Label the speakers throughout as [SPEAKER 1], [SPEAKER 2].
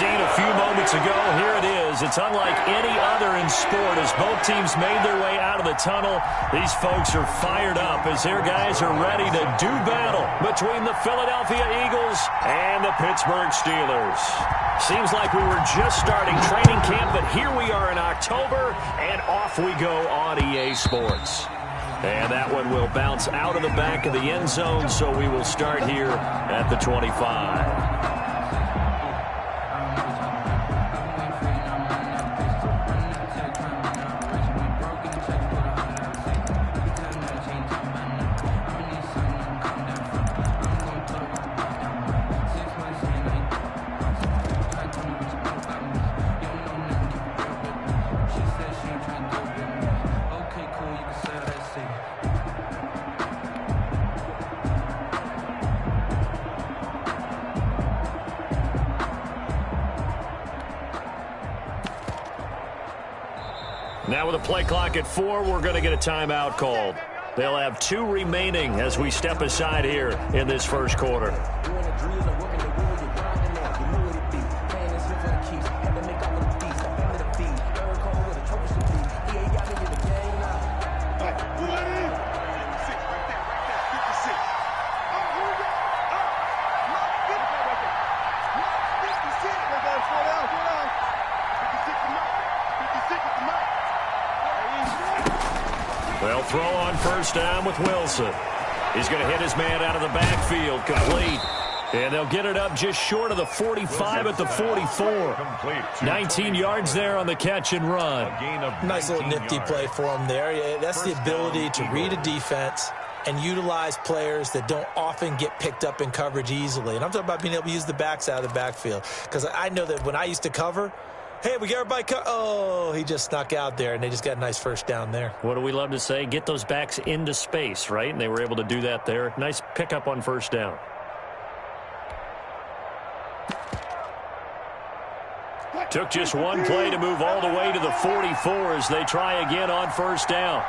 [SPEAKER 1] scene a few moments ago. Here it is. It's unlike any other in sport as both teams made their way out of the tunnel. These folks are fired up as their guys are ready to do battle between the Philadelphia Eagles and the Pittsburgh Steelers. Seems like we were just starting training camp, but here we are in October, and off we go on EA Sports. And that one will bounce out of the back of the end zone, so we will start here at the 25. Now with a play clock at 4, we're going to get a timeout called. They'll have 2 remaining as we step aside here in this first quarter. They'll throw on first down with Wilson. He's going to hit his man out of the backfield, complete. And they'll get it up just short of the 45 at the 44. 19 yards there on the catch and run.
[SPEAKER 2] Nice little nifty play for him there. That's the ability to read a defense and utilize players that don't often get picked up in coverage easily. And I'm talking about being able to use the backs out of the backfield. Because I know that when I used to cover, hey, we got everybody oh, he just snuck out there, and they just got a nice first down there.
[SPEAKER 1] What do we love to say? Get those backs into space, right? And they were able to do that there. Nice pickup on first down. Took just one play to move all the way to the 44 as they try again on first down.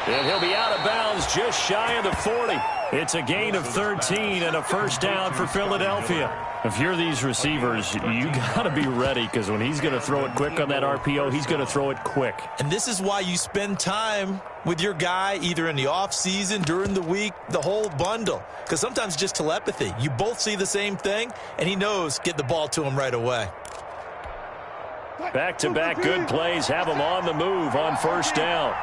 [SPEAKER 1] And he'll be out of bounds just shy of the 40. It's a gain of 13 and a first down for Philadelphia. If you're these receivers, you got to be ready because when he's going to throw it quick on that RPO, he's going to throw it quick.
[SPEAKER 2] And this is why you spend time with your guy either in the offseason, during the week, the whole bundle. Because sometimes just telepathy. You both see the same thing, and he knows get the ball to him right away.
[SPEAKER 1] Back-to-back good plays have him on the move on first down.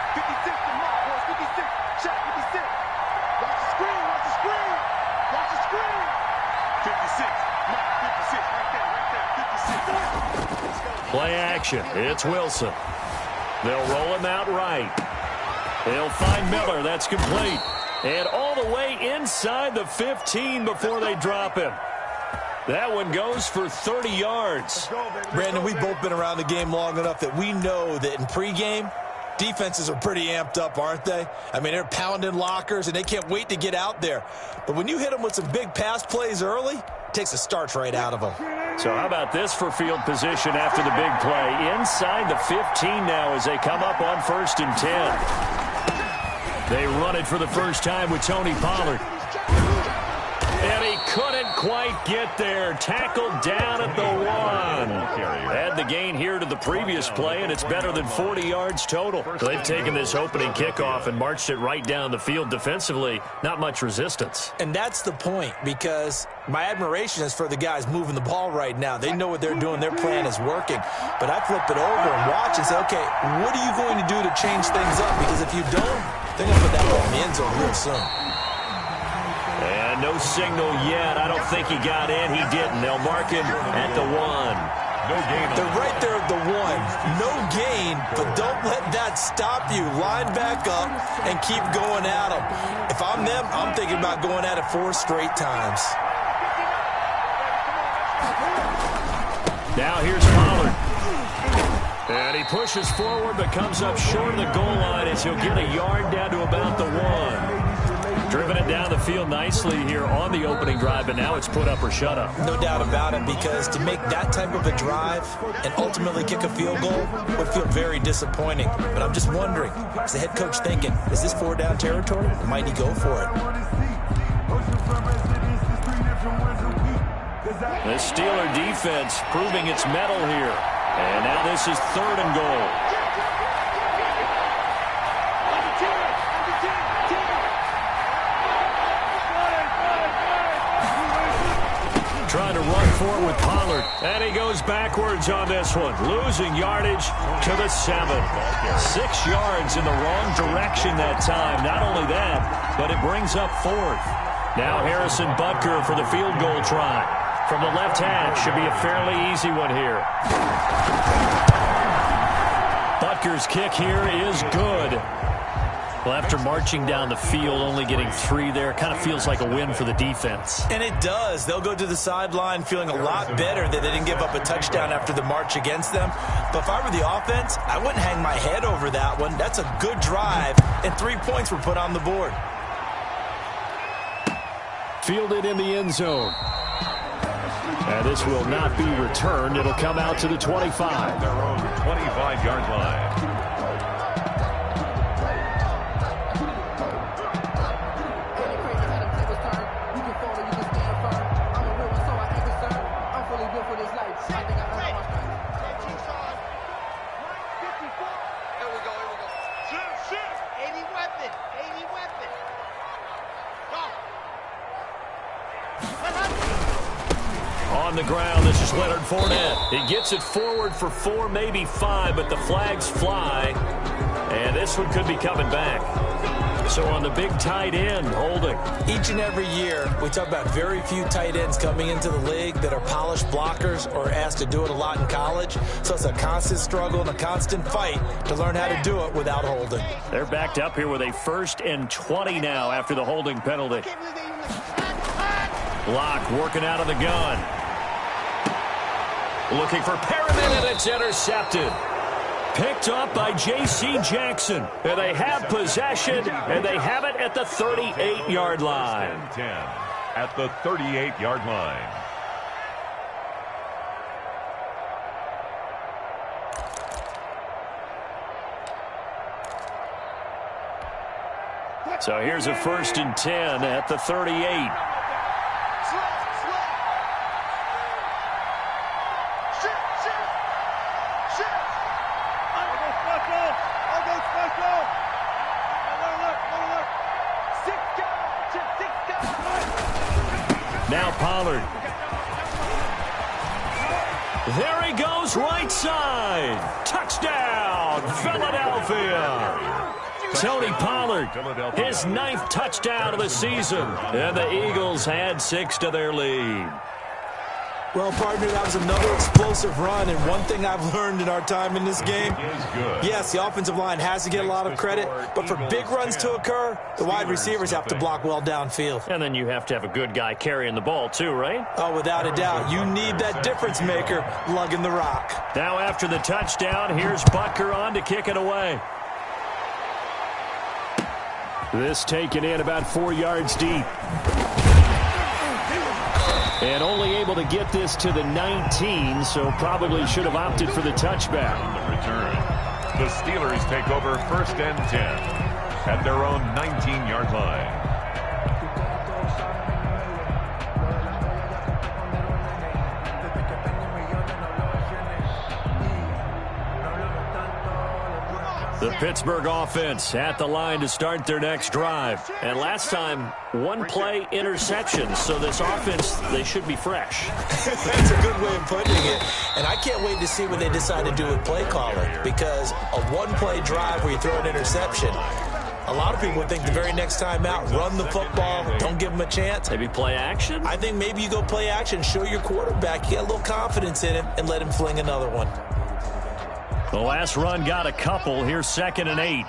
[SPEAKER 3] 56 to Mark, boys. 56. Shot 56. Watch the screen. Watch the screen. Watch the screen. 56. Mark, 56. Right there. 56.
[SPEAKER 1] Play action. It's Wilson. They'll roll him out right. They'll find Miller. That's complete. And all the way inside the 15 before they drop him. That one goes for 30 yards.
[SPEAKER 2] Brandon, we've both been around the game long enough that we know that in pregame, defenses are pretty amped up, aren't they? I mean, they're pounding lockers, and they can't wait to get out there. But when you hit them with some big pass plays early, it takes the starch right out of them.
[SPEAKER 1] So how about this for field position after the big play? Inside the 15 now as they come up on 1st and 10. They run it for the first time with Tony Pollard. And he couldn't quite get there. Tackled down at the 1. Add the gain here to the previous play, and it's better than 40 yards total. They've taken this opening kickoff and marched it right down the field defensively. Not much resistance.
[SPEAKER 2] And that's the point, because my admiration is for the guys moving the ball right now. They know what they're doing. Their plan is working. But I flip it over and watch and say, okay, what are you going to do to change things up? Because if you don't, they're going to put that ball in the end zone real soon.
[SPEAKER 1] And no signal yet. I don't think he got in. He didn't. They'll mark him at the 1.
[SPEAKER 3] No gain.
[SPEAKER 2] They're right there at the 1. No gain, but don't let that stop you. Line back up and keep going at them. If I'm them, I'm thinking about going at it 4 straight times.
[SPEAKER 1] Now here's Pollard. And he pushes forward but comes up short of the goal line as he'll get a yard down to about the 1. Driven it down the field nicely here on the opening drive, but now it's put up or shut up.
[SPEAKER 2] No doubt about it, because to make that type of a drive and ultimately kick a field goal would feel very disappointing. But I'm just wondering, is the head coach thinking, is this 4-down territory? Or might he go for it?
[SPEAKER 1] The Steeler defense proving its mettle here. And now this is 3rd and goal. Trying to run for it with Pollard. And he goes backwards on this one. Losing yardage to the 7. 6 yards in the wrong direction that time. Not only that, but it brings up 4th. Now Harrison Butker for the field goal try. From the left hash, should be a fairly easy one here. Butker's kick here is good. Well, after marching down the field, only getting 3 there, kind of feels like a win for the defense.
[SPEAKER 2] And it does. They'll go to the sideline feeling a lot better that they didn't give up a touchdown after the march against them. But if I were the offense, I wouldn't hang my head over that one. That's a good drive, and 3 points were put on the board.
[SPEAKER 1] Fielded in the end zone. And this will not be returned. It'll come out to the 25.
[SPEAKER 4] Their own 25-yard line.
[SPEAKER 1] On the ground, this is Leonard Fournette. He gets it forward for 4, maybe 5, but the flags fly. And this one could be coming back. So on the big tight end, holding.
[SPEAKER 2] Each and every year, we talk about very few tight ends coming into the league that are polished blockers or asked to do it a lot in college. So it's a constant struggle and a constant fight to learn how to do it without holding.
[SPEAKER 1] They're backed up here with a 1st and 20 now after the holding penalty. Block working out of the gun. Looking for Perriman, and it's intercepted. Picked up by J.C. Jackson. And they have possession, and they have it at the 38-yard line.
[SPEAKER 4] 10 at the 38-yard line.
[SPEAKER 1] So here's a 1st and 10 at the 38. Now Pollard. There he goes, right side. Touchdown, Philadelphia. Tony Pollard, his 9th touchdown of the season. And the Eagles had 6 to their lead.
[SPEAKER 2] Well, partner, that was another explosive run, and one thing I've learned in our time in this game, yes, the offensive line has to get a lot of credit, but for big runs to occur, the wide receivers have to block well downfield.
[SPEAKER 1] And then you have to have a good guy carrying the ball too, right?
[SPEAKER 2] Oh, without a doubt. You need that difference maker lugging the rock.
[SPEAKER 1] Now after the touchdown, here's Butker on to kick it away. This taken in about 4 yards deep. And only able to get this to the 19, so probably should have opted for the touchback.
[SPEAKER 4] On the return, the Steelers take over 1st and 10 at their own 19-yard line.
[SPEAKER 1] The Pittsburgh offense at the line to start their next drive. And last time, 1-play interception. So this offense, they should be fresh.
[SPEAKER 2] That's a good way of putting it. And I can't wait to see what they decide to do with play calling. Because a 1-play drive where you throw an interception, a lot of people would think the very next time out, run the football, don't give them a chance.
[SPEAKER 1] Maybe play action?
[SPEAKER 2] I think maybe you go play action, show your quarterback, you get a little confidence in him, and let him fling another one.
[SPEAKER 1] The last run got a couple. Here's 2nd and 8.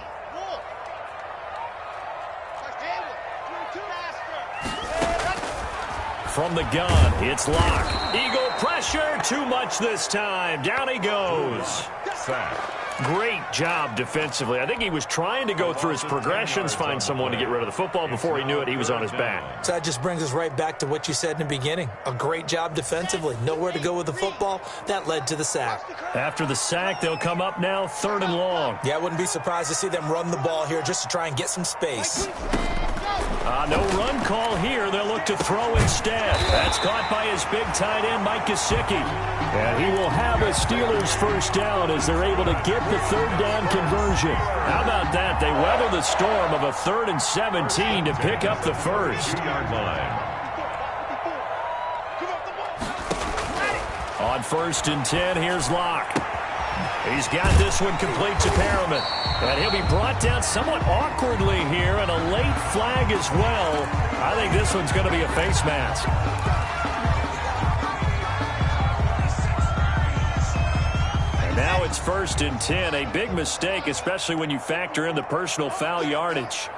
[SPEAKER 1] From the gun, it's Locke. Eagle pressure, too much this time. Down he goes.
[SPEAKER 4] Sack.
[SPEAKER 1] Great job defensively. I think he was trying to go through his progressions, find someone to get rid of the football. Before he knew it, he was on his back.
[SPEAKER 2] So that just brings us right back to what you said in the beginning. A great job defensively. Nowhere to go with the football. That led to the sack.
[SPEAKER 1] After the sack, they'll come up now 3rd and long.
[SPEAKER 2] Yeah, I wouldn't be surprised to see them run the ball here just to try and get some space.
[SPEAKER 1] No run call here. They'll look to throw instead. That's caught by his big tight end, Mike Gesicki. And he will have a Steelers first down as they're able to get the 3rd down conversion. How about that? They weather the storm of a 3rd and 17 to pick up the first. On 1st and 10, here's Locke. He's got this one complete to Perriman. And he'll be brought down somewhat awkwardly here, and a late flag as well. I think this one's going to be a face mask. And now it's 1st and 10. A big mistake, especially when you factor in the personal foul yardage.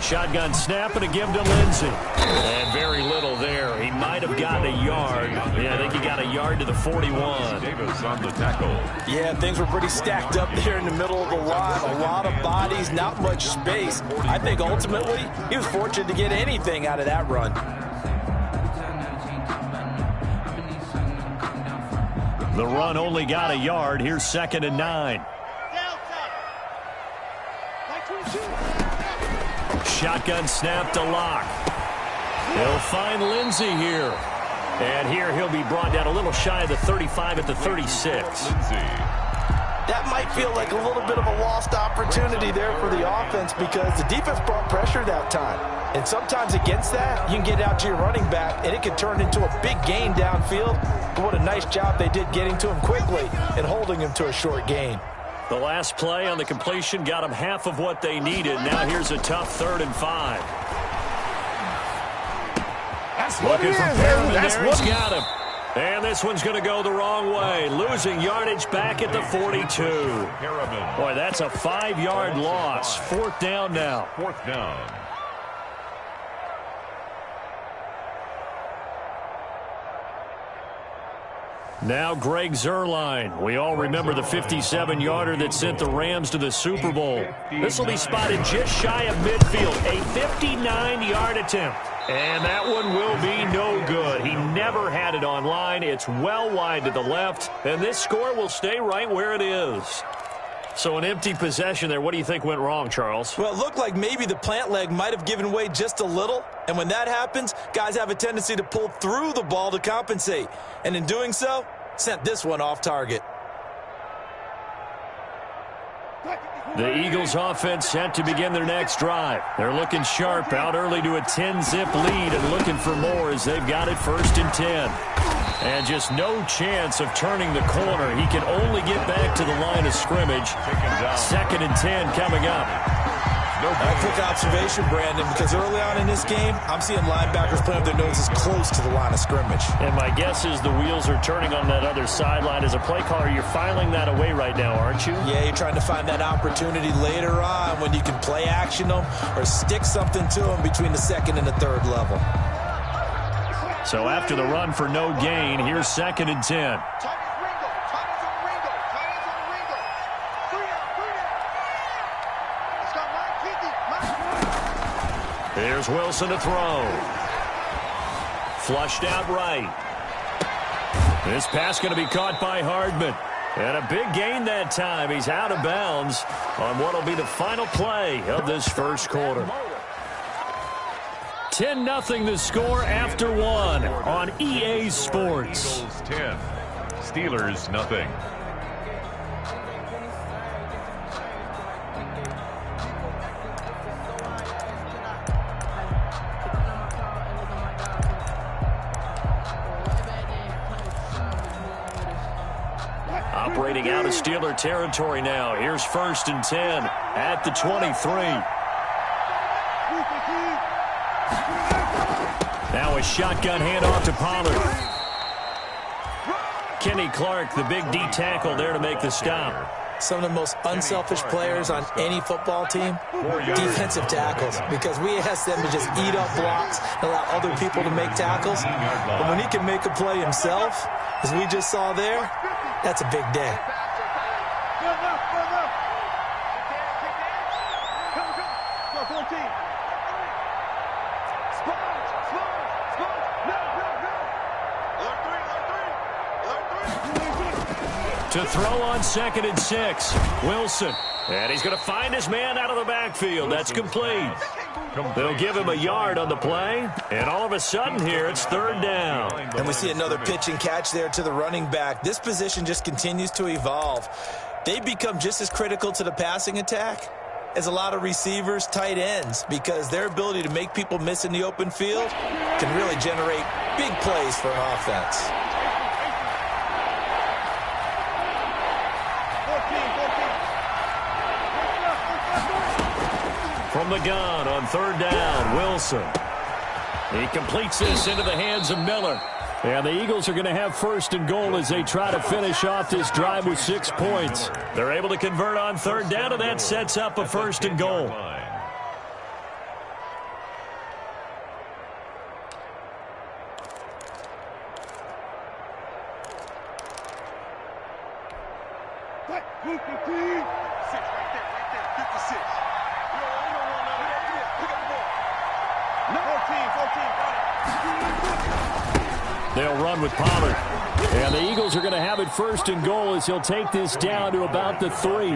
[SPEAKER 1] Shotgun snap and a give to Lindsey. And very little there. He might have gotten a yard. Yeah, I think he got a yard to the 41.
[SPEAKER 4] Davis on the tackle.
[SPEAKER 2] Yeah, things were pretty stacked up there in the middle of the line. A lot of bodies, not much space. I think ultimately he was fortunate to get anything out of that run.
[SPEAKER 1] The run only got a yard. Here's 2nd and 9. Shotgun snap to Locke. He'll find Lindsey here. And here he'll be brought down a little shy of the 35 at the 36.
[SPEAKER 2] That might feel like a little bit of a lost opportunity there for the offense because the defense brought pressure that time. And sometimes against that, you can get out to your running back, and it can turn into a big gain downfield. But what a nice job they did getting to him quickly and holding him to a short gain.
[SPEAKER 1] The last play on the completion got them half of what they needed. Now here's a tough 3rd and 5.
[SPEAKER 3] That's what
[SPEAKER 1] Looking
[SPEAKER 3] it
[SPEAKER 1] for
[SPEAKER 3] is,
[SPEAKER 1] Perriman
[SPEAKER 3] man.
[SPEAKER 1] there. He's got him. And this one's going to go the wrong way. Losing yardage back at the 42. Boy, that's a 5-yard loss. 4th down now.
[SPEAKER 4] 4th down.
[SPEAKER 1] Now Greg Zuerlein. We all remember the 57-yarder that sent the Rams to the Super Bowl. This will be spotted just shy of midfield. A 59-yard attempt. And that one will be no good. He never had it on line. It's well wide to the left. And this score will stay right where it is. So an empty possession there. What do you think went wrong, Charles?
[SPEAKER 2] Well, it looked like maybe the plant leg might have given way just a little. And when that happens, guys have a tendency to pull through the ball to compensate. And in doing so, sent this one off target.
[SPEAKER 1] The Eagles offense set to begin their next drive. They're looking sharp, out early to a 10-zip lead and looking for more as they've got it 1st and 10. And just no chance of turning the corner. He can only get back to the line of scrimmage. 2nd and 10 coming up.
[SPEAKER 2] A quick observation, Brandon, because early on in this game, I'm seeing linebackers playing with their noses close to the line of scrimmage.
[SPEAKER 1] And my guess is the wheels are turning on that other sideline. As a play caller, you're filing that away right now, aren't you?
[SPEAKER 2] Yeah, you're trying to find that opportunity later on when you can play action them or stick something to them between the 2nd and the 3rd level.
[SPEAKER 1] So after the run for no gain, here's 2nd and 10. Here's Wilson to throw. Flushed out right. This pass going to be caught by Hardman. And a big gain that time. He's out of bounds on what will be the final play of this first quarter. 10-0 the score after 1 on EA Sports.
[SPEAKER 4] Eagles 10, Steelers nothing.
[SPEAKER 1] Operating out of Steeler territory now. Here's 1st and 10 at the 23. Now a shotgun handoff to Pollard. Kenny Clark, the big D tackle there to make the stop.
[SPEAKER 2] Some of the most unselfish players on any football team, defensive tackles, because we ask them to just eat up blocks and allow other people to make tackles. But when he can make a play himself, as we just saw there, that's a big day.
[SPEAKER 1] To throw on 2nd and 6. Wilson. And he's going to find his man out of the backfield. That's complete. They'll give him a yard on the play. And all of a sudden here, it's 3rd down.
[SPEAKER 2] And we see another pitch and catch there to the running back. This position just continues to evolve. They become just as critical to the passing attack as a lot of receivers, tight ends, because their ability to make people miss in the open field can really generate big plays for an offense.
[SPEAKER 1] From the gun on 3rd down, Wilson. He completes this into the hands of Miller. And the Eagles are going to have 1st and goal as they try to finish off this drive with 6 points. They're able to convert on 3rd down, and that sets up a 1st and goal. They'll run with Pollard. And the Eagles are going to have it 1st and goal as he'll take this down to about the 3.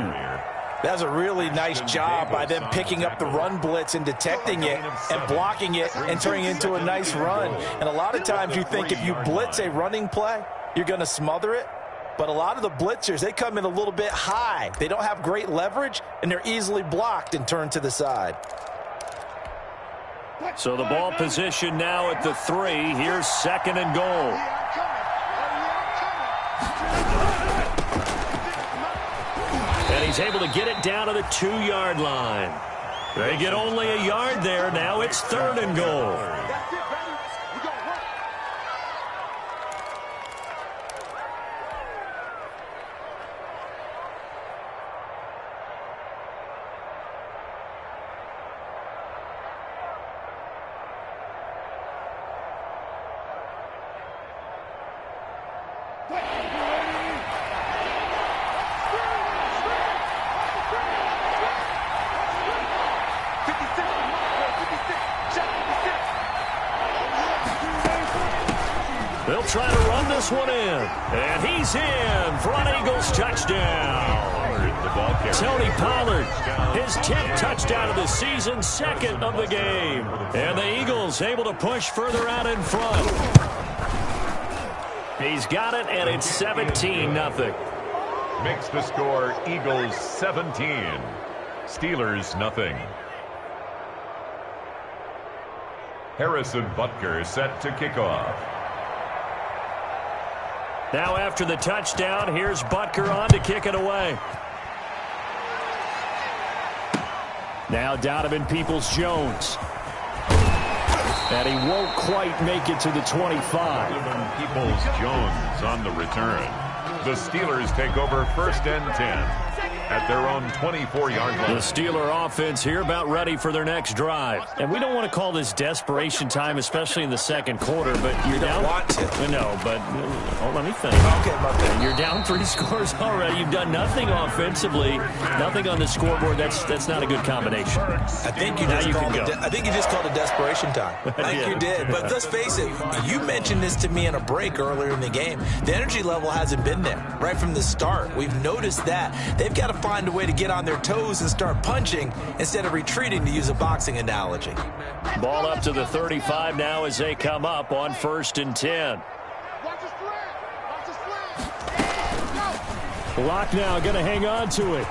[SPEAKER 2] That's a really nice job by them picking up the run blitz and detecting it and blocking it and turning it into a nice run. And a lot of times you think if you blitz a running play, you're going to smother it. But a lot of the blitzers, they come in a little bit high. They don't have great leverage, and they're easily blocked and turned to the side.
[SPEAKER 1] So the ball position now at the 3. Here's 2nd and goal. And he's able to get it down to the 2-yard line. They get only a yard there. Now it's 3rd and goal. They'll try to run this one in. And he's in for an Eagles touchdown. Tony Pollard, his 10th touchdown of the season, 2nd of the game. And the Eagles able to push further out in front. He's got it, and it's 17-0.
[SPEAKER 4] Makes the score Eagles 17. Steelers nothing. Harrison Butker set to kick off.
[SPEAKER 1] Now after the touchdown, here's Butker on to kick it away. Now Donovan Peoples-Jones. And he won't quite make it to the 25.
[SPEAKER 4] Donovan Peoples-Jones on the return. The Steelers take over 1st and 10 at their own 24-yard line.
[SPEAKER 1] The Steeler offense here about ready for their next drive. And we don't want to call this desperation time, especially in the 2nd quarter, but you're down.
[SPEAKER 2] Don't want to.
[SPEAKER 1] No, but let me think.
[SPEAKER 2] Okay, my bad.
[SPEAKER 1] You're down 3 scores already. You've done nothing offensively, nothing on the scoreboard. That's not a good combination.
[SPEAKER 2] I think you just called it desperation time. I think you did. But let's face it, you mentioned this to me in a break earlier in the game. The energy level hasn't been there right from the start. We've noticed that. They've got to find a way to get on their toes and start punching instead of retreating, to use a boxing analogy.
[SPEAKER 1] Ball up to the 35 now as they come up on 1st and 10. Lock now, going to hang on to it.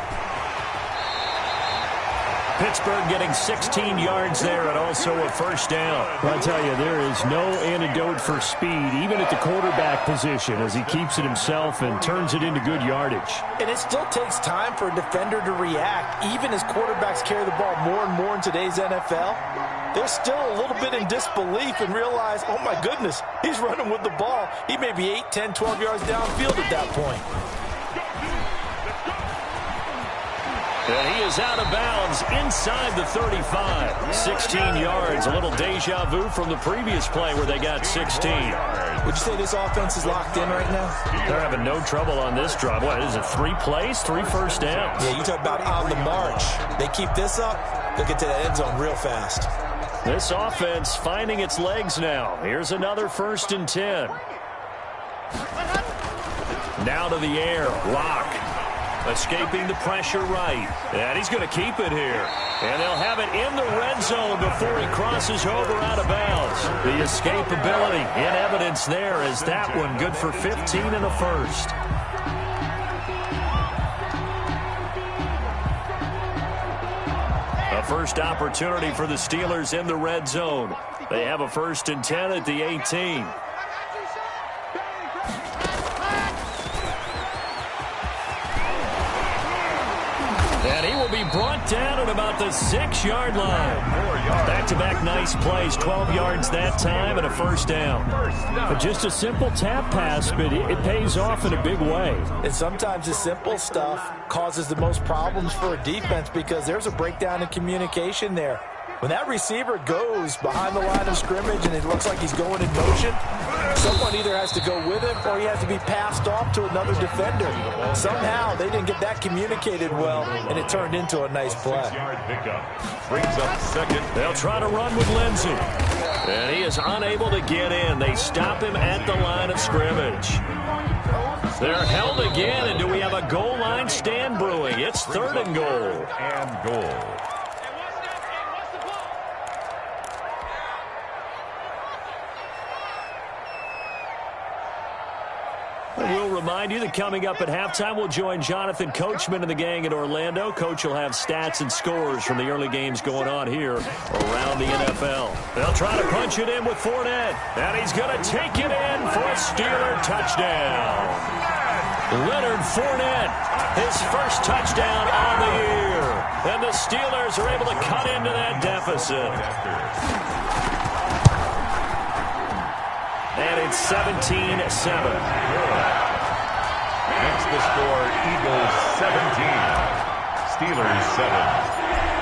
[SPEAKER 1] Pittsburgh getting 16 yards there and also a 1st down. I'll tell you, there is no antidote for speed, even at the quarterback position, as he keeps it himself and turns it into good yardage.
[SPEAKER 2] And it still takes time for a defender to react, even as quarterbacks carry the ball more and more in today's NFL. They're still a little bit in disbelief and realize, oh my goodness, he's running with the ball. He may be 8, 10, 12 yards downfield at that point.
[SPEAKER 1] And he is out of bounds inside the 35. 16 yards, a little deja vu from the previous play where they got 16.
[SPEAKER 2] Would you say this offense is locked in right now?
[SPEAKER 1] They're having no trouble on this drive. What is it, 3 plays, 3 first downs?
[SPEAKER 2] Yeah, you talk about on the march. They keep this up, they'll get to the end zone real fast.
[SPEAKER 1] This offense finding its legs now. Here's another 1st and 10. Now to the air. Lock. Escaping the pressure right. And he's going to keep it here. And they'll have it in the red zone before he crosses over out of bounds. The escapability in evidence there as that one good for 15 and a first. A first opportunity for the Steelers in the red zone. They have a 1st and 10 at the 18. And he will be brought down at about the 6-yard line. Back-to-back nice plays, 12 yards that time and a 1st down. But just a simple tap pass, but it pays off in a big way.
[SPEAKER 2] And sometimes the simple stuff causes the most problems for a defense because there's a breakdown in communication there. When that receiver goes behind the line of scrimmage and it looks like he's going in motion, someone either has to go with him or he has to be passed off to another defender. Somehow they didn't get that communicated well, and it turned into a nice play.
[SPEAKER 4] Brings up 2nd.
[SPEAKER 1] They'll try to run with Lindsey. And he is unable to get in. They stop him at the line of scrimmage. They're held again, and do we have a goal line stand brewing? It's 3rd and goal.
[SPEAKER 4] And goal.
[SPEAKER 1] We'll remind you that coming up at halftime, we'll join Jonathan Coachman and the gang in Orlando. Coach will have stats and scores from the early games going on here around the NFL. They'll try to punch it in with Fournette, and he's going to take it in for a Steeler touchdown. Leonard Fournette, his first touchdown on the year. And the Steelers are able to cut into that deficit. And it's 17-7.
[SPEAKER 4] Makes the score Eagles 17. Steelers 7.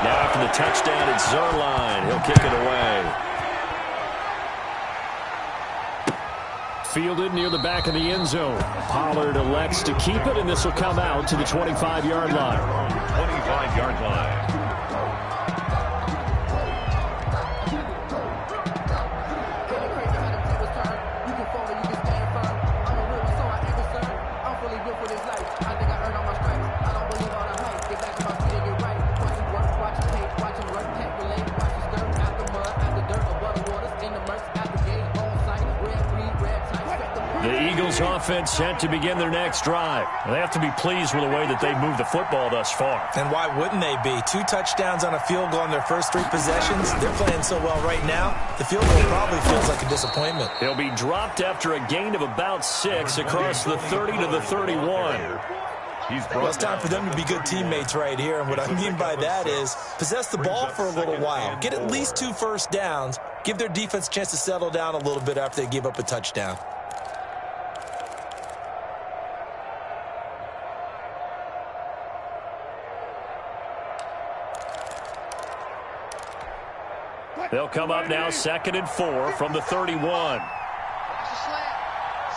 [SPEAKER 1] Now after the touchdown, it's Zerline. He'll kick it away. Fielded near the back of the end zone. Pollard elects to keep it, and this will come out to the 25-yard line.
[SPEAKER 4] 25-yard line.
[SPEAKER 1] Offense set to begin their next drive. They have to be pleased with the way that they've moved the football thus far.
[SPEAKER 2] And why wouldn't they be? 2 touchdowns on a field goal in their first 3 possessions. They're playing so well right now, the field goal probably feels like a disappointment.
[SPEAKER 1] He'll be dropped after a gain of about 6 across the 30 to the 31.
[SPEAKER 2] Well, it's time for them to be good teammates right here. And what I mean by that is possess the ball for a little while. Get at least 2 first downs. Give their defense a chance to settle down a little bit after they give up a touchdown.
[SPEAKER 1] They'll come up now 2nd and 4 from the 31.
[SPEAKER 3] Slant,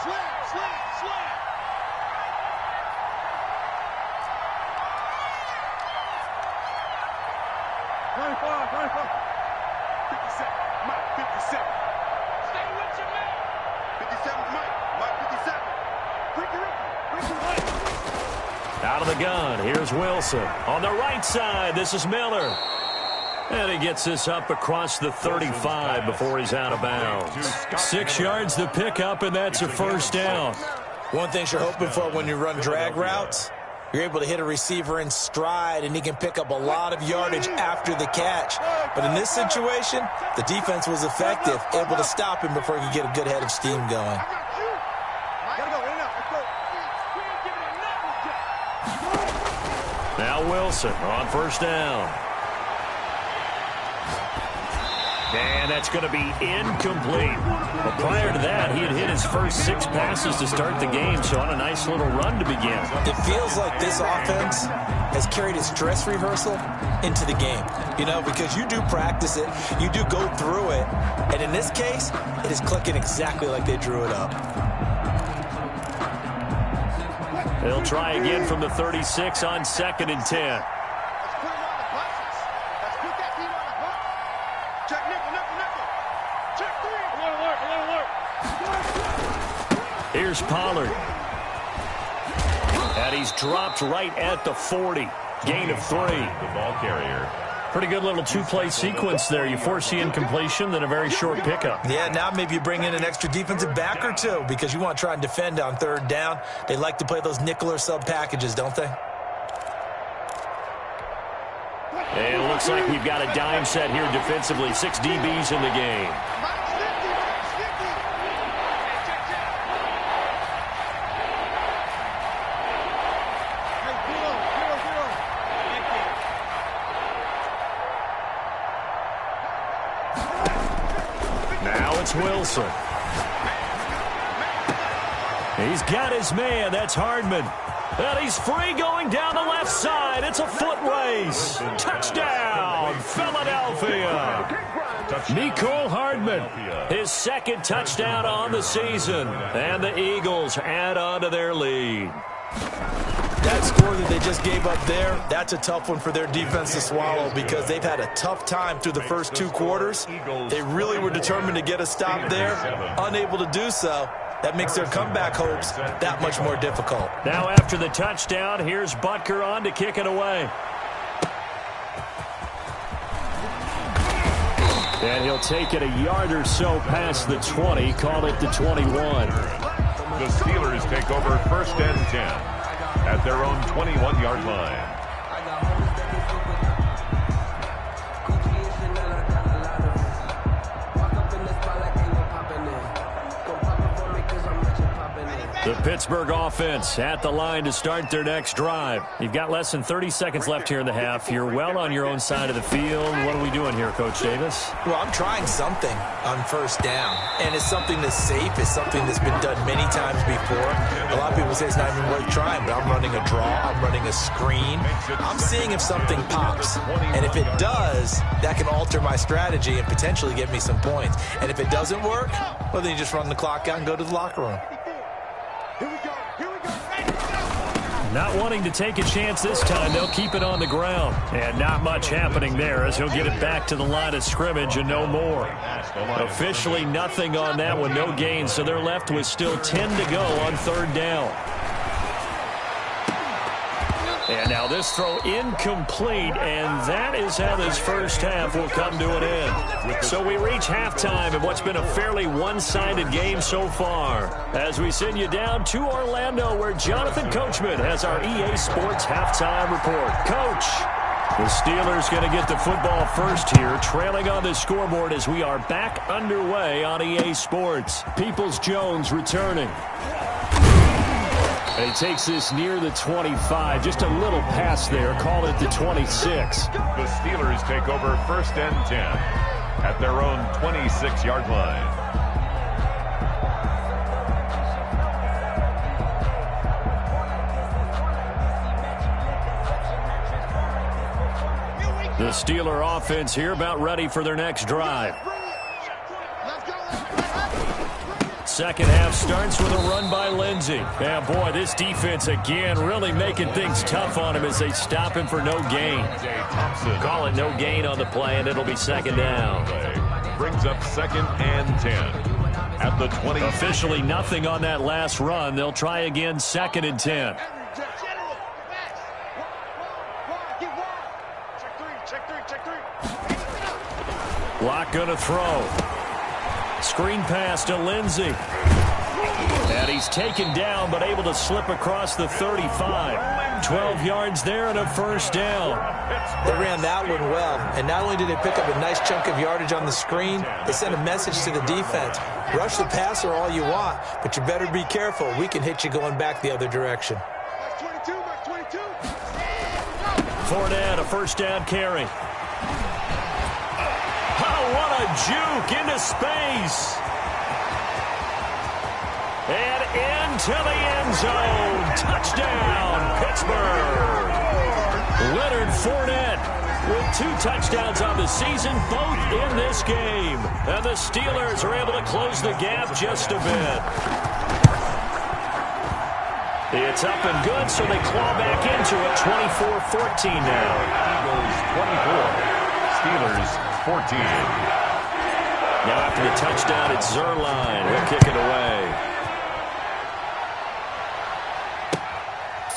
[SPEAKER 3] slant, slant. 57, Mike, 57. Stay with your man. 57's Mike, 57. Ricky.
[SPEAKER 1] Out of the gun, here's Wilson. On the right side, this is Miller. And he gets this up across the 35 before he's out of bounds. 6 yards the pickup, and that's a 1st down.
[SPEAKER 2] One thing you're hoping for when you run drag routes, you're able to hit a receiver in stride, and he can pick up a lot of yardage after the catch. But in this situation, the defense was effective, able to stop him before he could get a good head of steam going.
[SPEAKER 1] Now Wilson on 1st down. And that's going to be incomplete. Well, prior to that, he had hit his first 6 passes to start the game, so on a nice little run to begin.
[SPEAKER 2] It feels like this offense has carried its dress rehearsal into the game, you know, because you do practice it, you do go through it, and in this case, it is clicking exactly like they drew it up.
[SPEAKER 1] They'll try again from the 36 on 2nd and 10. Here's Pollard. And he's dropped right at the 40. Gain of 3.
[SPEAKER 4] The ball carrier.
[SPEAKER 1] Pretty good little 2-play sequence there. You force the incompletion, then a very short pickup.
[SPEAKER 2] Yeah, now maybe you bring in an extra defensive back or two because you want to try and defend on 3rd down. They like to play those nickel or sub packages, don't they?
[SPEAKER 1] And it looks like we've got a dime set here defensively. 6 DBs in the game. Wilson. He's got his man. That's Hardman. And he's free going down the left side. It's a foot race. Touchdown, Philadelphia. Mecole Hardman, his 2nd touchdown on the season. And the Eagles add on to their lead.
[SPEAKER 2] That score that they just gave up there, that's a tough one for their defense to swallow because they've had a tough time through the first 2 quarters. They really were determined to get a stop there, unable to do so. That makes their comeback hopes that much more difficult.
[SPEAKER 1] Now after the touchdown, here's Butker on to kick it away. And he'll take it a yard or so past the 20, call it the 21.
[SPEAKER 4] The Steelers take over 1st and 10. At their own 21-yard line.
[SPEAKER 1] The Pittsburgh offense at the line to start their next drive. You've got less than 30 seconds left here in the half. You're well on your own side of the field. What are we doing here, Coach Davis?
[SPEAKER 2] Well, I'm trying something on 1st down, and it's something that's safe. It's something that's been done many times before. A lot of people say it's not even worth trying, but I'm running a draw. I'm running a screen. I'm seeing if something pops, and if it does, that can alter my strategy and potentially get me some points. And if it doesn't work, well, then you just run the clock out and go to the locker room.
[SPEAKER 1] Not wanting to take a chance this time, they'll keep it on the ground. And not much happening there as he'll get it back to the line of scrimmage and no more. Officially nothing on that one, no gain, so they're left with still 10 to go on 3rd down. And now this throw incomplete, and that is how this first half will come to an end. So we reach halftime in what's been a fairly one-sided game so far. As we send you down to Orlando, where Jonathan Coachman has our EA Sports halftime report. Coach, the Steelers going to get the football first here, trailing on the scoreboard as we are back underway on EA Sports. Peoples-Jones returning. And he takes this near the 25. Just a little pass there. Call it the 26.
[SPEAKER 4] The Steelers take over 1st and 10 at their own 26-yard line.
[SPEAKER 1] The Steeler offense here about ready for their next drive. Second half starts with a run by Lindsey. And boy, this defense again really making things tough on him as they stop him for no gain. Call it no gain on the play, and it'll be 2nd down.
[SPEAKER 4] Brings up 2nd and 10 at the 20.
[SPEAKER 1] Officially nothing on that last run. They'll try again 2nd and 10. Lock gonna throw. Screen pass to Lindsey. And he's taken down, but able to slip across the 35. 12 yards there and a 1st down.
[SPEAKER 2] They ran that one well, and not only did they pick up a nice chunk of yardage on the screen, they sent a message to the defense. Rush the passer all you want, but you better be careful. We can hit you going back the other direction.
[SPEAKER 1] Fournette, a 1st down carry. what a juke into space. And into the end zone. Touchdown, Pittsburgh. Leonard Fournette with 2 touchdowns on the season, both in this game. And the Steelers are able to close the gap just a bit. It's up and good, so they claw back into it, 24-14 now.
[SPEAKER 4] Eagles 24, Steelers 14.
[SPEAKER 1] Now after the touchdown, it's Zerline. He'll kick it away.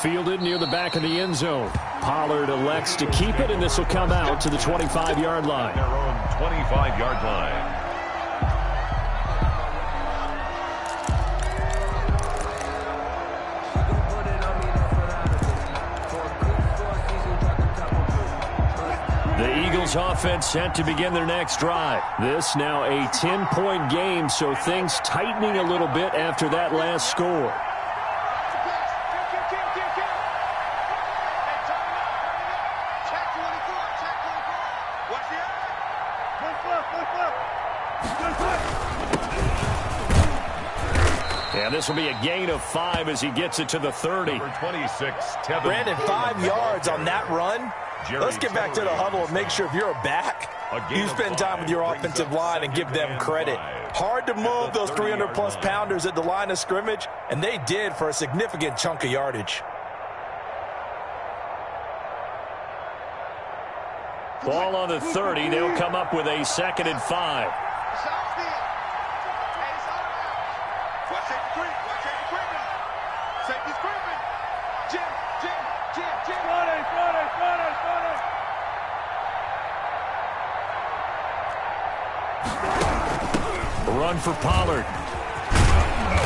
[SPEAKER 5] Fielded near the back of the end zone. Pollard elects to keep it, and this will come out to the 25-yard line.
[SPEAKER 4] Their own 25-yard line.
[SPEAKER 1] The Eagles offense set to begin their next drive. This now a 10-point game, so things tightening a little bit after that last score. And this will be a gain of 5 as he gets it to the 30.
[SPEAKER 4] Number 26, Tevin.
[SPEAKER 2] Brandon, 5 yards on that run. Let's get back to the huddle and make sure if you're a back, you spend time with your offensive line and give them credit. Hard to move those 300-plus pounders at the line of scrimmage, and they did for a significant chunk of yardage.
[SPEAKER 1] Ball on the 30. They'll come up with a 2nd and 5. Run for Pollard.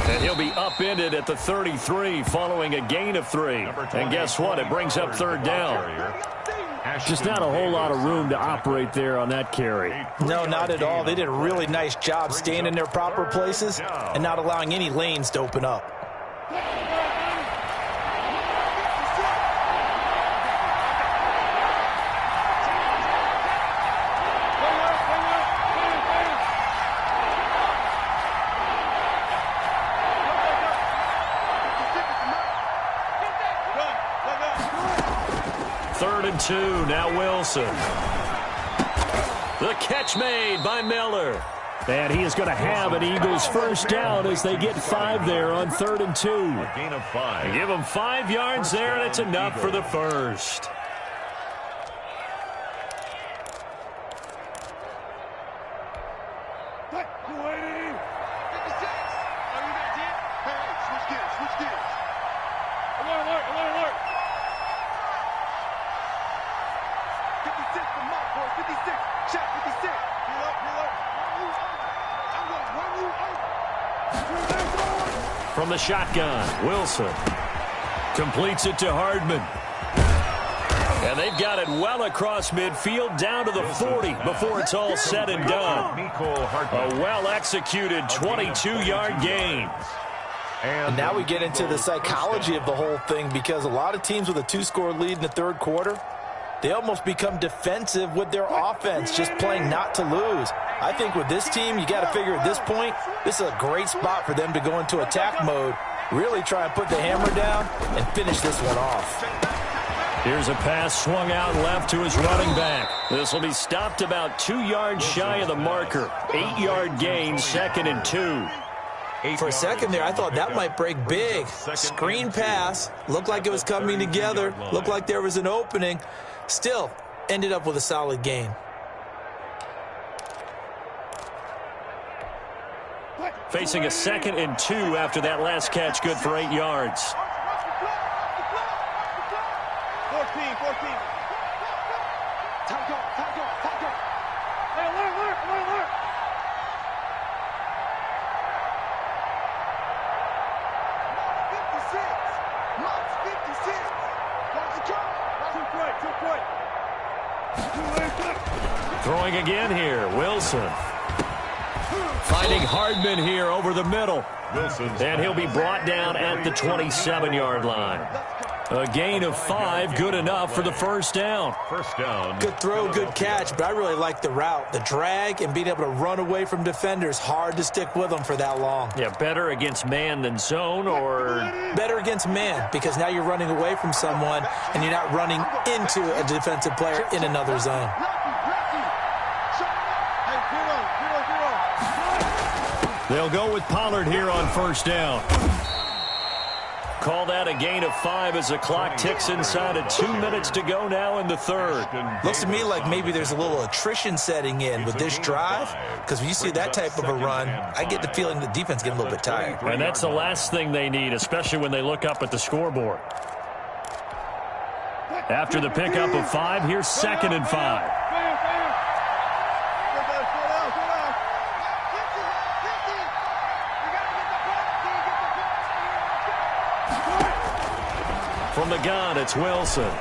[SPEAKER 1] And he'll be upended at the 33 following a gain of 3. And guess what? It brings up 3rd down.
[SPEAKER 5] Just not a whole lot of room to operate there on that carry.
[SPEAKER 2] No, not at all. They did a really nice job staying in their proper places and not allowing any lanes to open up.
[SPEAKER 1] Third and 2, now Wilson. The catch made by Miller.
[SPEAKER 5] And he is going to have an Eagles first down as they get 5 there on 3rd and 2.
[SPEAKER 4] A gain of 5.
[SPEAKER 1] Give him 5 yards there, and it's enough for the first. From the shotgun, Wilson completes it to Hardman. And they've got it well across midfield down to the 40 before it's all said and done. A well-executed 22-yard gain.
[SPEAKER 2] And now we get into the psychology of the whole thing, because a lot of teams with a 2-score lead in the 3rd quarter, they almost become defensive with their offense, just playing not to lose. I think with this team, you got to figure at this point, this is a great spot for them to go into attack mode, really try and put the hammer down and finish this one off.
[SPEAKER 1] Here's a pass swung out left to his running back. This will be stopped about 2 yards shy of the marker. 8-yard gain, 2nd and 2.
[SPEAKER 2] For a second there, I thought that might break big. Screen pass, looked like it was coming together, looked like there was an opening. Still, ended up with a solid gain.
[SPEAKER 1] Facing a 2nd and 2 after that last catch, good for 8 yards.
[SPEAKER 3] 14. Time go. Hey, alert. Mark's 56. Watch the drop. Too quick.
[SPEAKER 1] Throwing again here, Wilson. Finding Hardman here over the middle. And he'll be brought down at the 27-yard line. A gain of 5, good enough for the first down.
[SPEAKER 4] First down.
[SPEAKER 2] Good throw, good catch, but I really like the route. The drag and being able to run away from defenders, hard to stick with them for that long.
[SPEAKER 1] Yeah, better against man than zone, or?
[SPEAKER 2] Better against man, because now you're running away from someone and you're not running into a defensive player in another zone.
[SPEAKER 1] They'll go with Pollard here on first down. Call that a gain of 5 as the clock ticks inside of 2 minutes to go now in the third.
[SPEAKER 2] Looks to me like maybe there's a little attrition setting in with this drive, because when you see that type of a run, I get the feeling the defense getting a little bit tired.
[SPEAKER 1] And that's the last thing they need, especially when they look up at the scoreboard. After the pickup of 5, here's 2nd and 5. From the gun, it's Wilson.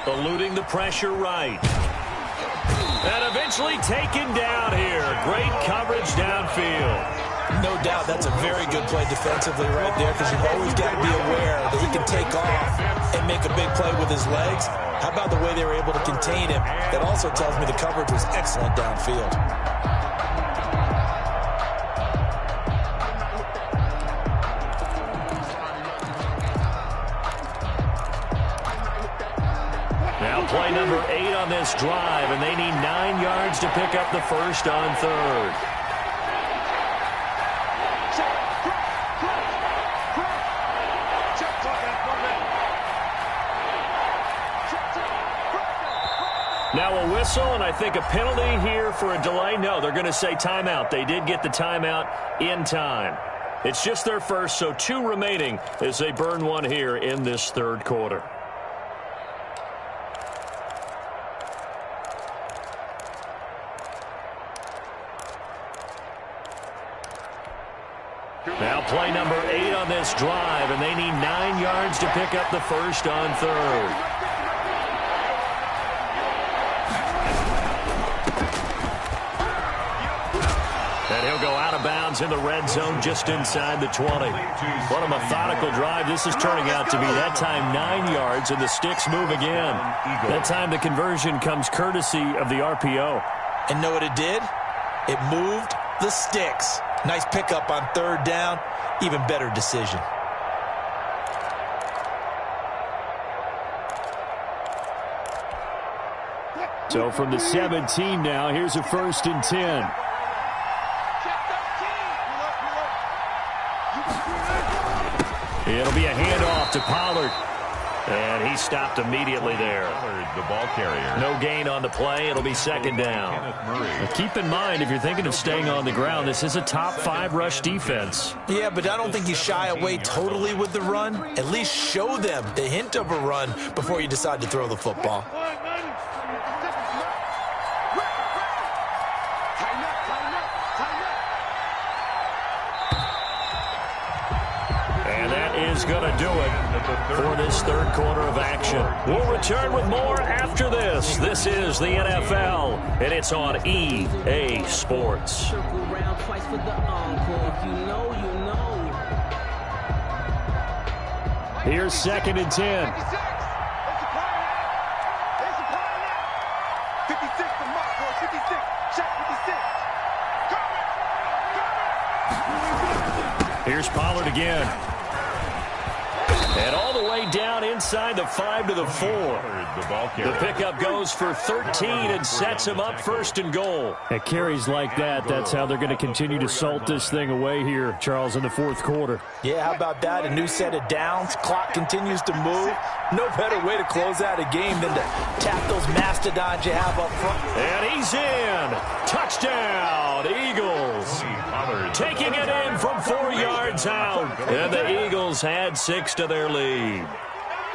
[SPEAKER 1] Eluding the pressure right. And eventually taken down here. Great coverage downfield.
[SPEAKER 2] No doubt that's a very good play defensively right there, because you've always got to be aware that he can take off and make a big play with his legs. How about the way they were able to contain him? That also tells me the coverage was excellent downfield.
[SPEAKER 1] Play number 8 on this drive, and they need 9 yards to pick up the first on third. Now a whistle, and I think a penalty here for a delay. No, they're going to say timeout. They did get the timeout in time. It's just their first, so 2 remaining as they burn one here in this third quarter. Now play number 8 on this drive, and they need 9 yards to pick up the first on third. And he'll go out of bounds in the red zone just inside the 20. What a methodical drive this is turning out to be. That time 9 yards, and the sticks move again. That time the conversion comes courtesy of the RPO.
[SPEAKER 2] And know what it did? It moved the sticks. Nice pickup on third down. Even better decision.
[SPEAKER 5] So from the 17 now, here's a 1st and 10. It'll be a handoff to Pollard. And he stopped immediately there.
[SPEAKER 4] The ball carrier.
[SPEAKER 1] No gain on the play. It'll be 2nd down. Now keep in mind, if you're thinking of staying on the ground, this is a top 5 rush defense.
[SPEAKER 2] Yeah, but I don't think you shy away totally with the run. At least show them the hint of a run before you decide to throw the football.
[SPEAKER 1] And that is going to do it for this third quarter of action. We'll return with more after this. This is the NFL, and it's on EA Sports. Here's 2nd and 10. Here's Pollard again. And all the way down inside the 5 to the 4. The pickup goes for 13 and sets him up 1st and goal.
[SPEAKER 5] At carries like that, that's how they're going to continue to salt this thing away here, Charles, in the 4th quarter.
[SPEAKER 2] Yeah, how about that? A new set of downs. Clock continues to move. No better way to close out a game than to tap those mastodons you have up front.
[SPEAKER 1] And he's in. Touchdown, Eagles. Taking it in from 4 yards out. And the Eagles had 6 to their lead.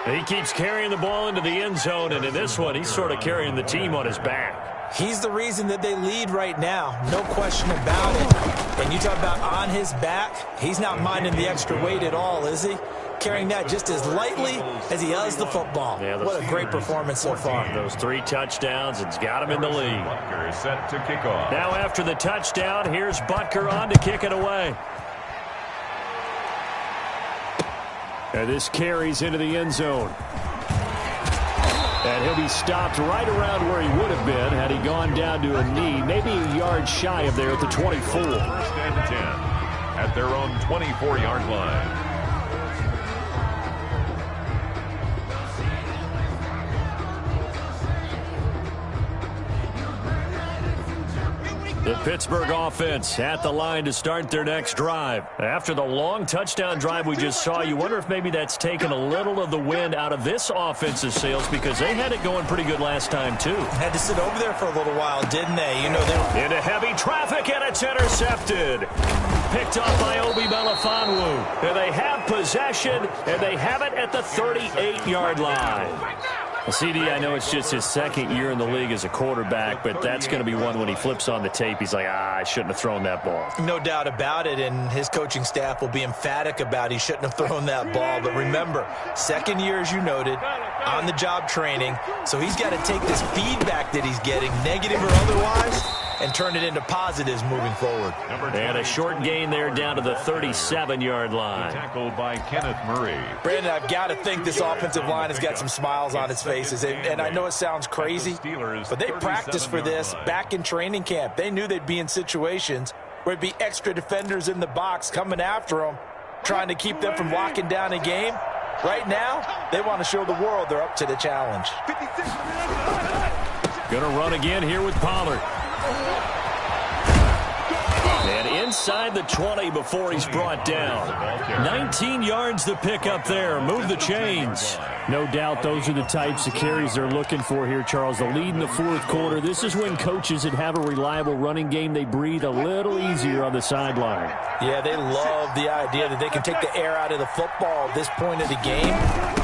[SPEAKER 1] He keeps carrying the ball into the end zone, and in this one, he's sort of carrying the team on his back.
[SPEAKER 2] He's the reason that they lead right now. No question about it. And you talk about on his back, he's not minding the extra weight at all, is he? Carrying that just as lightly as he does the football. Yeah, what a great performance so far.
[SPEAKER 1] Those 3 touchdowns, it's got him in the lead.
[SPEAKER 4] Butker is set to kick off.
[SPEAKER 1] Now after the touchdown, here's Butker on to kick it away. And this carries into the end zone. And he'll be stopped right around where he would have been had he gone down to a knee, maybe a yard shy of there at the 24.
[SPEAKER 4] First and 10 at their own 24-yard line.
[SPEAKER 1] The Pittsburgh offense at the line to start their next drive. After the long touchdown drive we just saw, you wonder if maybe that's taken a little of the wind out of this offense's sails because they had it going pretty good last time, too.
[SPEAKER 2] Had to sit over there for a little while, didn't they? You know, they were
[SPEAKER 1] into heavy traffic, and it's intercepted. Picked off by Obi Melifonwu. And they have possession, and they have it at the 38-yard line. Well, CD, I know it's just his second year in the league as a quarterback, but that's going to be one when he flips on the tape. He's like, I shouldn't have thrown that ball.
[SPEAKER 2] No doubt about it, and his coaching staff will be emphatic about he shouldn't have thrown that ball. But remember, second year, as you noted, on-the-job training, so he's got to take this feedback that he's getting, negative or otherwise, and turn it into positives moving forward.
[SPEAKER 1] And a short gain there down to the 37-yard line.
[SPEAKER 4] Tackled by Kenneth Murray.
[SPEAKER 2] Brandon, I've got to think this offensive line has got some smiles on its faces. And I know it sounds crazy, but they practiced for this back in training camp. They knew they'd be in situations where it'd be extra defenders in the box coming after them, trying to keep them from locking down a game. Right now, they want to show the world they're up to the challenge.
[SPEAKER 1] Going to run again here with Pollard. And inside the 20 before he's brought down. 19 yards to pick up there. Move the chains.
[SPEAKER 5] No doubt those are the types of carries they're looking for here, Charles. The lead in the fourth quarter. This is when coaches that have a reliable running game, they breathe a little easier on the sideline.
[SPEAKER 2] Yeah, they love the idea that they can take the air out of the football at this point of the game.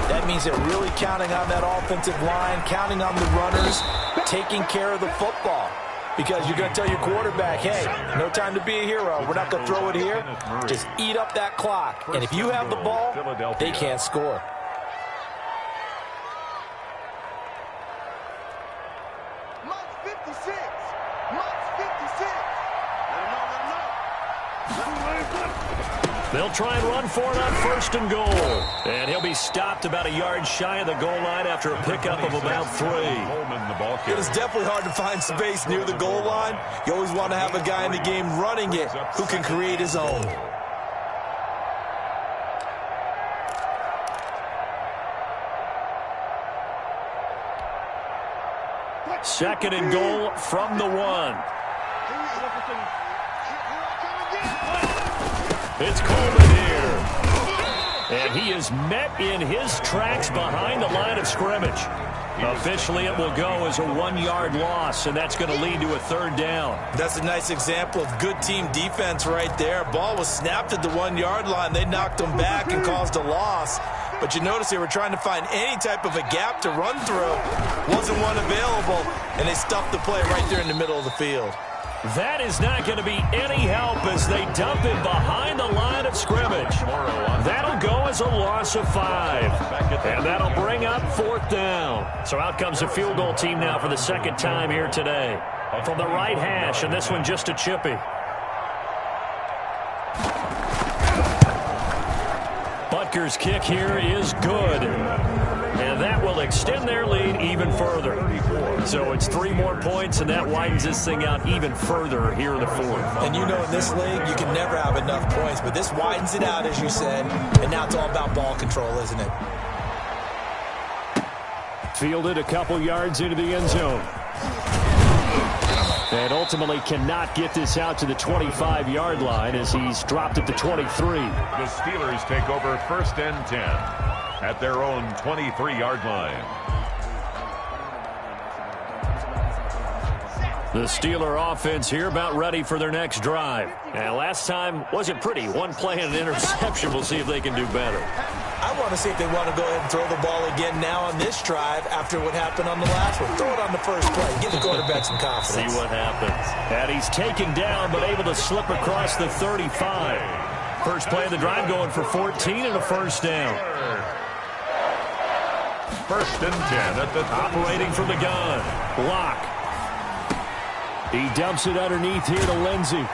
[SPEAKER 2] That means they're really counting on that offensive line, counting on the runners, taking care of the football. Because you're going to tell your quarterback, hey, no time to be a hero. We're not going to throw it here. Just eat up that clock. And if you have the ball, they can't score.
[SPEAKER 3] March 56. March 56. Let him know.
[SPEAKER 1] They'll try and run for it on first and goal. And he'll be stopped about a yard shy of the goal line after a pickup of about 3.
[SPEAKER 2] It is definitely hard to find space near the goal line. You always want to have a guy in the game running it who can create his own.
[SPEAKER 1] Second and goal from the 1. It's Coleman here. And he is met in his tracks behind the line of scrimmage. Officially, it will go as a 1-yard loss, and that's going to lead to a third down.
[SPEAKER 2] That's a nice example of good team defense right there. Ball was snapped at the 1-yard line. They knocked him back and caused a loss. But you notice they were trying to find any type of a gap to run through. Wasn't one available, and they stuffed the play right there in the middle of the field.
[SPEAKER 1] That is not going to be any help as they dump him behind the line of scrimmage. That'll go as a loss of 5. And that'll bring up fourth down. So out comes the field goal team now for the second time here today. From the right hash, and this one just a chippy. Butker's kick here is good. And that will extend their lead even further. So it's 3 more points, and that widens this thing out even further here in the fourth.
[SPEAKER 2] And you know in this league, you can never have enough points, but this widens it out, as you said, and now it's all about ball control, isn't it?
[SPEAKER 1] Fielded a couple yards into the end zone. And ultimately cannot get this out to the 25-yard line as he's dropped at the 23.
[SPEAKER 4] The Steelers take over first and 10 at their own 23-yard line.
[SPEAKER 1] The Steeler offense here about ready for their next drive. And last time wasn't pretty. One play and an interception. We'll see if they can do better.
[SPEAKER 2] I want to see if they want to go ahead and throw the ball again now on this drive after what happened on the last one. Throw it on the first play. Give the quarterback some confidence.
[SPEAKER 1] See what happens. And he's taken down but able to slip across the 35. First play of the drive going for 14 and a first down.
[SPEAKER 4] First and 10 at the
[SPEAKER 1] operating from the gun. Lock. He dumps it underneath here to Lindsey.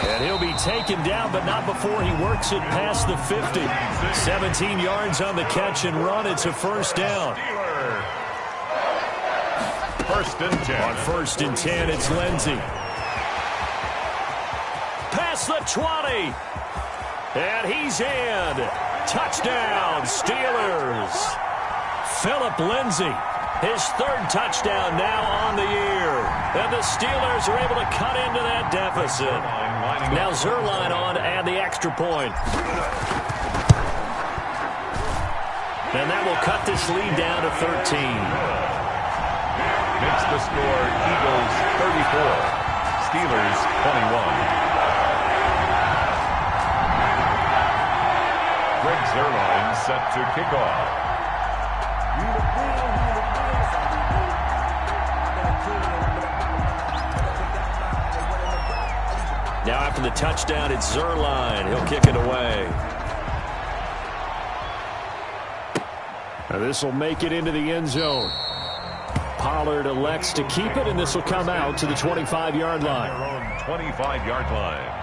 [SPEAKER 1] And he'll be taken down, but not before he works it past the 50. 17 yards on the catch and run. It's a first down.
[SPEAKER 4] First and 10.
[SPEAKER 1] On first and 10, it's Lindsey. Past the 20. And he's in. Touchdown, Steelers. Philip Lindsey, his third touchdown now on the year. And the Steelers are able to cut into that deficit. Now Zerline on to add the extra point. And that will cut this lead down to 13.
[SPEAKER 4] Makes the score Eagles 34, Steelers 21. Greg Zerline set to kick off.
[SPEAKER 1] Now after the touchdown, it's Zerline. He'll kick it away. Now this will make it into the end zone. Pollard elects to keep it, and this will come out to the 25-yard line.
[SPEAKER 4] Their own 25-yard line.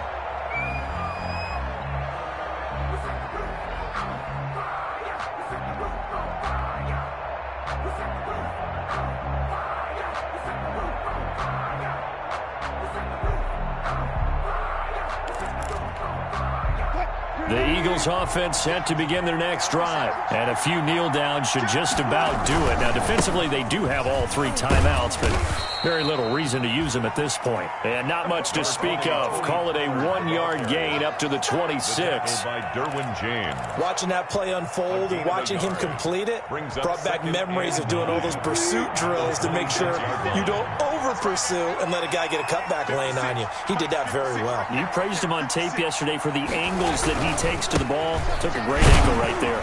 [SPEAKER 1] The Eagles offense set to begin their next drive. And a few kneel downs should just about do it. Now defensively they do have all three timeouts, but very little reason to use them at this point. And not much to speak of. Call it a 1-yard gain up to the 26.
[SPEAKER 4] By Derwin James.
[SPEAKER 2] Watching that play unfold and watching him complete it brought back memories of doing all those pursuit drills to make sure you don't over-pursue and let a guy get a cutback lane on you. He did that very well.
[SPEAKER 1] You praised him on tape yesterday for the angles that he takes to the ball. Took a great angle right there.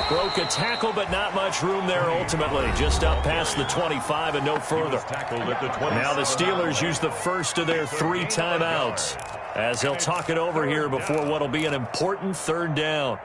[SPEAKER 1] Broke a tackle, but not much room there ultimately. Just up past the 25 and no further. Now the Steelers use the first of their 3 timeouts as they'll talk it over here before what will be an important third down.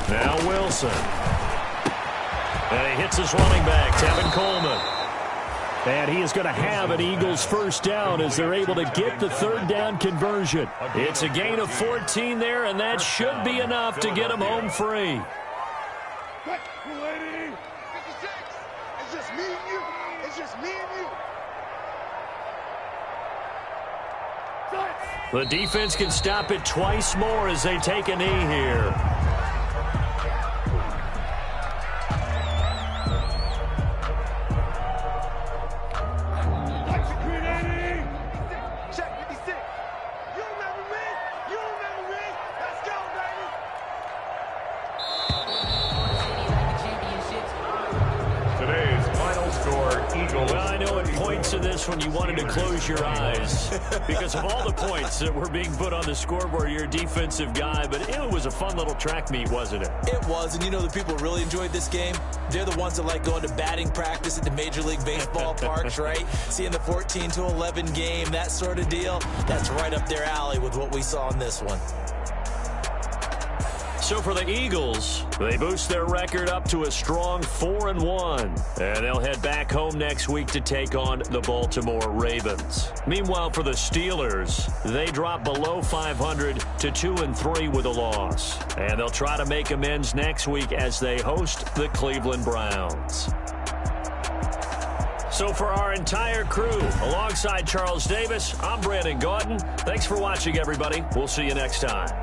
[SPEAKER 1] Now Wilson. And he hits his running back, Tevin Coleman. And he is going to have an Eagles first down as they're able to get the third down conversion. It's a gain of 14 there, and that should be enough to get him home free.
[SPEAKER 3] It's just me and you. It's just me and you.
[SPEAKER 1] The defense can stop it twice more as they take a knee here. When you wanted to close your eyes because of all the points that were being put on the scoreboard. You're a defensive guy, but it was a fun little track meet, wasn't it?
[SPEAKER 2] It was, and you know the people really enjoyed this game? They're the ones that like going to batting practice at the Major League Baseball parks, right? Seeing the 14-11 game, that sort of deal. That's right up their alley with what we saw in this one.
[SPEAKER 1] So for the Eagles, they boost their record up to a strong 4-1. And they'll head back home next week to take on the Baltimore Ravens. Meanwhile, for the Steelers, they drop below 500 to 2-3 with a loss. And they'll try to make amends next week as they host the Cleveland Browns. So for our entire crew, alongside Charles Davis, I'm Brandon Gaudin. Thanks for watching, everybody. We'll see you next time.